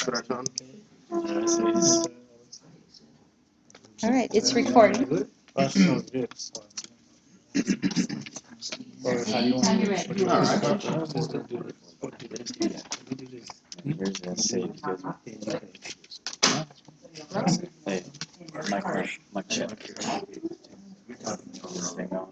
All right, it's recording. Anytime you're ready. Here's that save. Hey, mic check. This thing on.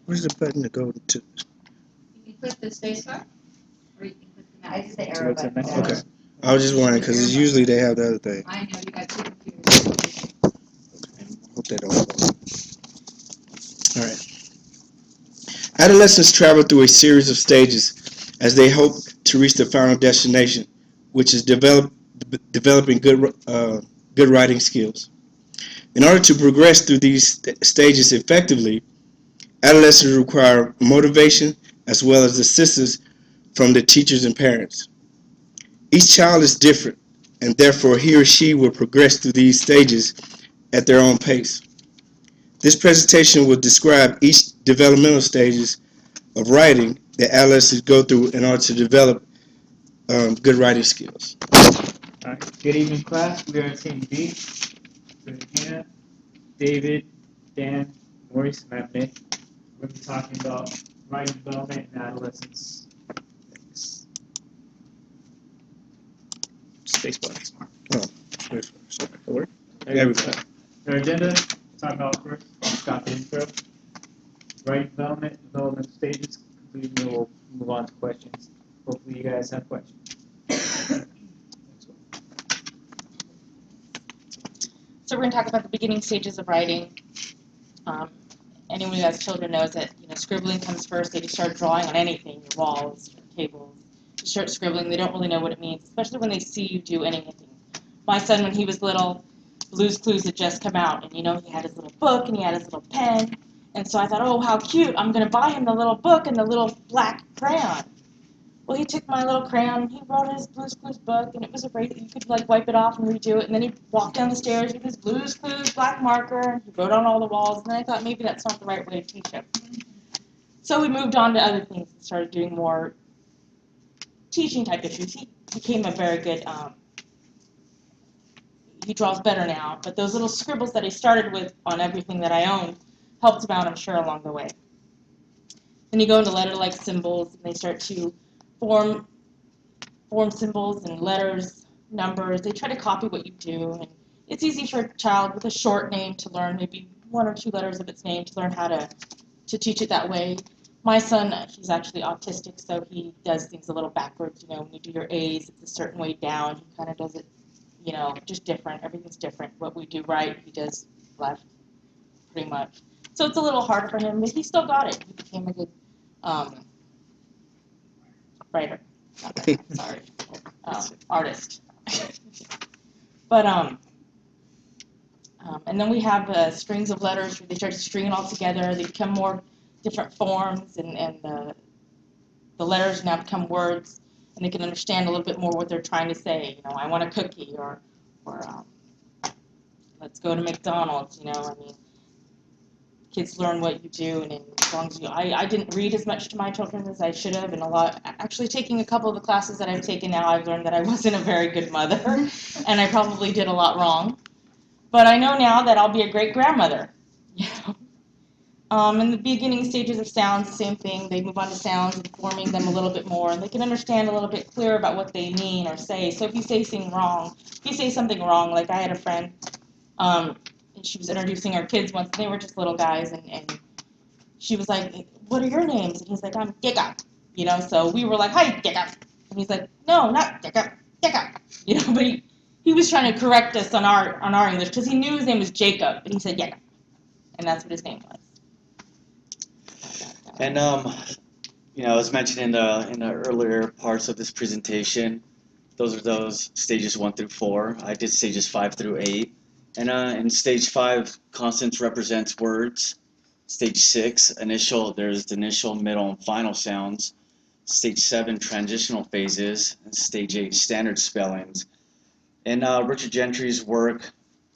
Where's the button to go to? You can click the space bar, or you can click the mouse. It's the arrow button. Okay. I was just wondering because usually they have the other thing. I know, you got two computers. Hope they don't. All right. Adolescents travel through a series of stages as they hope to reach their final destination, which is developing good writing skills. In order to progress through these stages effectively, adolescents require motivation as well as assistance from the teachers and parents. Each child is different, and therefore he or she will progress through these stages at their own pace. This presentation will describe each developmental stages of writing that adolescents go through in order to develop good writing skills. All right. Good evening, class. We are in Team B. So Hannah, David, Dan, Maurice, and I'm Nick. We're going to be talking about writing development in adolescence. Spacebar. There we go. Our agenda, talk about first, stop the intro. Writing development stages. Completely, we'll move on to questions. Hopefully you guys have questions. So we're going to talk about the beginning stages of writing. Anyone who has children knows that scribbling comes first. They just start drawing on anything, your walls, your tables. They start scribbling. They don't really know what it means, especially when they see you do anything. My son, when he was little, Blue's Clues had just come out, and he had his little book and he had his little pen. And so I thought, oh, how cute! I'm going to buy him the little book and the little black crayon. Well, he took my little crayon and he wrote his Blue's Clues book, and it was great. You could wipe it off and redo it, and then he'd walk down the stairs with his Blue's Clues black marker, and he wrote on all the walls, and then I thought maybe that's not the right way to teach him. So we moved on to other things and started doing more teaching type issues. He became a very good, he draws better now, but those little scribbles that he started with on everything that I owned helped him out, I'm sure, along the way. Then you go into letter-like symbols, and they start to form symbols and letters, numbers. They try to copy what you do, and it's easy for a child with a short name to learn maybe one or two letters of its name to learn how to teach it that way. My son, he's actually autistic, so he does things a little backwards. When you do your A's, it's a certain way down. He kind of does it, just different. Everything's different. What we do right, he does left, pretty much. So it's a little hard for him, but he still got it. He became a good writer. Not writer, sorry. Artist. But and then we have strings of letters where they start to string it all together. They become more different forms, and the letters now become words, and they can understand a little bit more what they're trying to say. I want a cookie, or let's go to McDonald's. Kids learn what you do, and as long as I didn't read as much to my children as I should have, and actually taking a couple of the classes that I've taken now, I've learned that I wasn't a very good mother, and I probably did a lot wrong. But I know now that I'll be a great grandmother. In the beginning stages of sounds, the same thing. They move on to sounds and forming them a little bit more, and they can understand a little bit clearer about what they mean or say. So if you say something wrong, like I had a friend, and she was introducing her kids once, and they were just little guys, and she was like, "What are your names?" And he's like, "I'm Jacob." So we were like, "Hi, Jacob." And he's like, "No, not Jacob, Jacob." But he was trying to correct us on our English because he knew his name was Jacob, and he said Jacob, and that's what his name was. And as mentioned in the earlier parts of this presentation, those are those stages 1 through 4. I did stages 5 through 8. And in stage 5, consonants represents words. Stage 6, there's the initial, middle, and final sounds. stage 7 transitional phases, and stage 8 standard spellings. In Richard Gentry's work,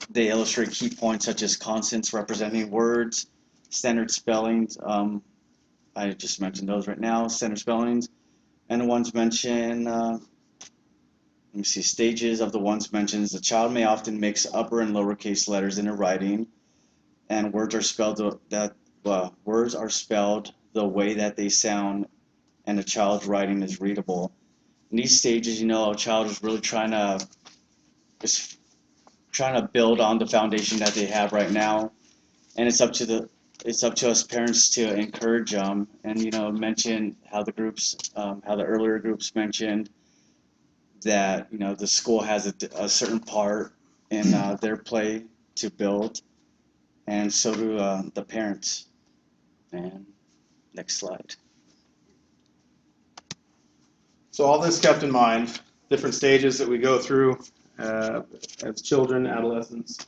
they illustrate key points such as consonants representing words, standard spellings. I just mentioned those right now, standard spellings, and the ones mentioned. Let me see, stages of the ones mentioned. The child may often mix upper and lowercase letters in their writing, and words are spelled words are spelled the way that they sound, and the child's writing is readable. In these stages, a child is really trying to build on the foundation that they have right now, and it's up to us parents to encourage them, and mention how the earlier groups mentioned that the school has a certain part in their play to build, and so do the parents. And next slide. So all this kept in mind, different stages that we go through as children, adolescents.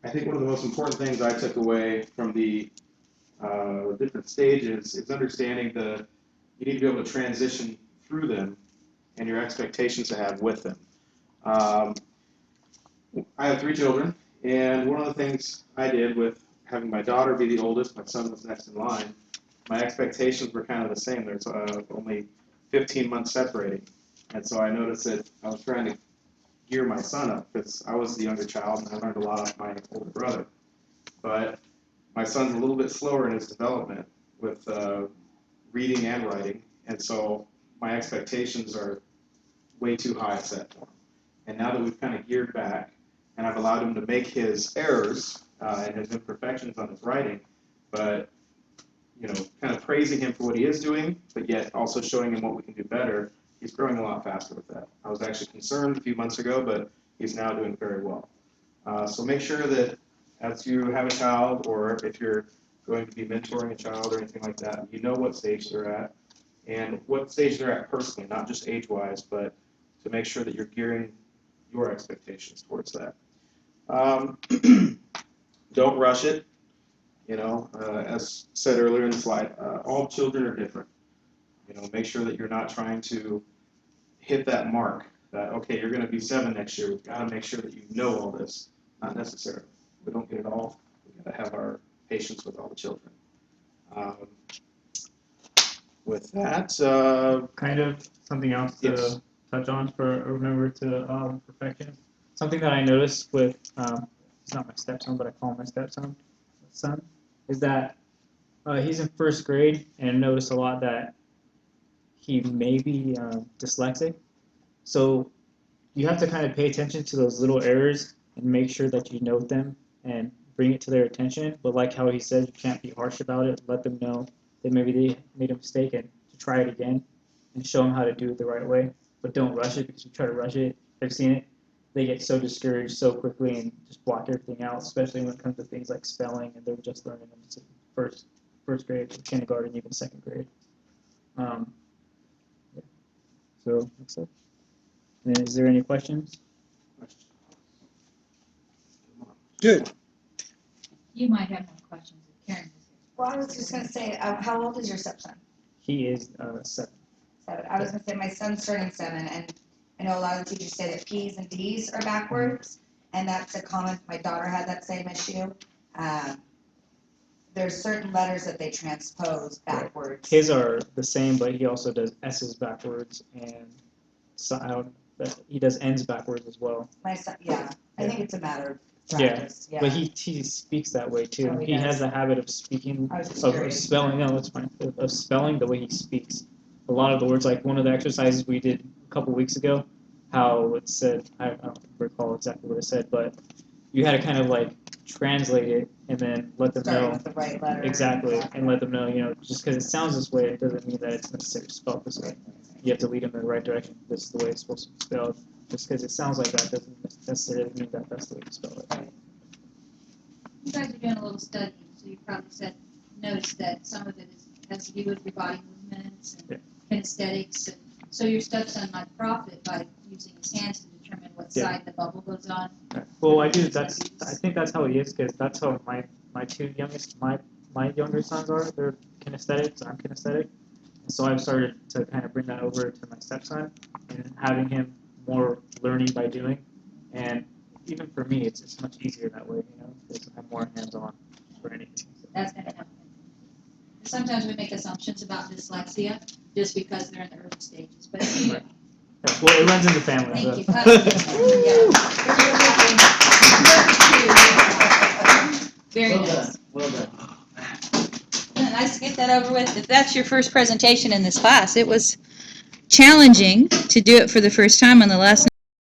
I think one of the most important things I took away from the different stages is understanding you need to be able to transition through them and your expectations to have with them. I have 3 children, and one of the things I did with having my daughter be the oldest, my son was next in line, my expectations were kind of the same. There's only 15 months separating. And so I noticed that I was trying to gear my son up because I was the younger child and I learned a lot off my older brother. But my son's a little bit slower in his development with reading and writing. And so my expectations are way too high set for him. And now that we've kind of geared back and I've allowed him to make his errors and his imperfections on his writing, but kind of praising him for what he is doing, but yet also showing him what we can do better, he's growing a lot faster with that. I was actually concerned a few months ago, but he's now doing very well. So make sure that as you have a child, or if you're going to be mentoring a child or anything like that, you know what stage they're at and what stage they're at personally, not just age-wise, but to make sure that you're gearing your expectations towards that. Don't rush it. As said earlier in the slide, all children are different. Make sure that you're not trying to hit that mark that, okay, you're going to be 7 next year. We've got to make sure that you know all this. Not necessarily. We don't get it all. We've got to have our patience with all the children. With that, Kind of something else to yes. touch on for remember to perfection. Something that I noticed with he's not my stepson, but I call him my son, is that he's in 1st grade, and I noticed a lot that he may be dyslexic. So you have to kind of pay attention to those little errors and make sure that you note them and bring it to their attention. But like how he said, you can't be harsh about it. Let them know that maybe they made a mistake and to try it again and show them how to do it the right way. But don't rush it, because if you try to rush it, I've seen it, they get so discouraged so quickly and just block everything out, especially when it comes to things like spelling, and they're just learning them in first grade, kindergarten, even 2nd grade. Yeah. So that's it. And is there any questions? Good. You might have more questions if Karen is here. Well, I was just gonna say, how old is your stepson? He is 7. 7. I was gonna say, my son's turning 7, and I know a lot of the teachers say that P's and D's are backwards, and that's a common, my daughter had that same issue. There's certain letters that they transpose backwards. His are the same, but he also does S's backwards, and he does N's backwards as well. My son, yeah, I think it's a matter of Yeah, practice, yeah. But he speaks that way too. Oh, he He has does. a habit of speaking, I was just of curious. spelling. No, that's fine. Of spelling the way he speaks. A lot of the words, like one of the exercises we did a couple weeks ago, how it said, I don't recall exactly what it said, but you had to kind of like translate it and then let them Starting know with the right letter. exactly, and let them know, just because it sounds this way, it doesn't mean that it's necessarily spelled this way. You have to lead them in the right direction. This is the way it's supposed to be spelled. Just because it sounds like that doesn't necessarily mean that that's the way to spell it. You guys are doing a little studying, so you probably noticed that some of it has to do with your body movements and kinesthetics. And so your stepson might profit by using his hands to determine what Yeah. side the bubble goes on. Well, I think that's how he is, because that's how my 2 youngest, my younger sons are. They're kinesthetics, I'm kinesthetic. So I've started to kind of bring that over to my stepson and having him more learning by doing. And even for me, it's much easier that way, because I'm more hands-on for anything. So. That's gonna help. Sometimes we make assumptions about dyslexia just because they're in the early stages, but anyway. Yeah, well, it runs in the family. Thank so. you. Very nice. Well done. Nice to get that over with. If that's your first presentation in this class, it was challenging to do it for the first time on the last